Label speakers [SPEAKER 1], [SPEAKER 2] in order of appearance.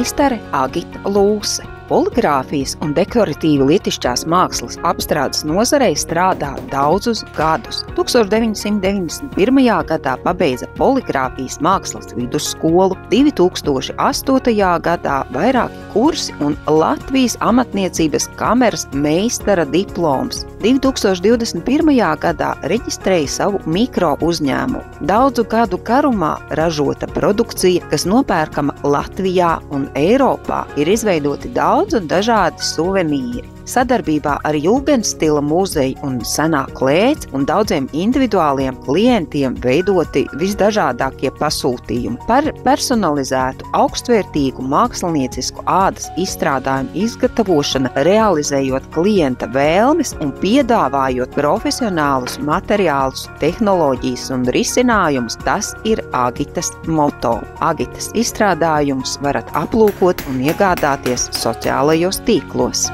[SPEAKER 1] meistare Agita Lūse. Poligrāfijas un dekoratīva lietišķās mākslas apstrādes nozarei strādā daudzus gadus. 1991. gadā pabeidza poligrāfijas mākslas vidusskolu, 2008. gadā vairāki kursi un Latvijas amatniecības kameras meistara diploms. 2021. gadā reģistrēja savu mikro uzņēmumu. Daudzu gadu garumā ražota produkcija, kas nopērkama Latvijā un Eiropā, ir izveidoti daudz un dažādi suvenīri. Sadarbībā ar Jūgendstila muzeju un Senā klēts un daudziem individuāliem klientiem veidoti visdažādākie pasūtījumi par personalizētu, augstvērtīgu māksliniecisku ādas izstrādājumu izgatavošanu, realizējot klienta vēlmes un piedāvājot profesionālus materiālus, tehnoloģijas un risinājumus. Tas ir Agitas moto. Agitas izstrādājumus varat aplūkot un iegādāties sociālajos tīklos.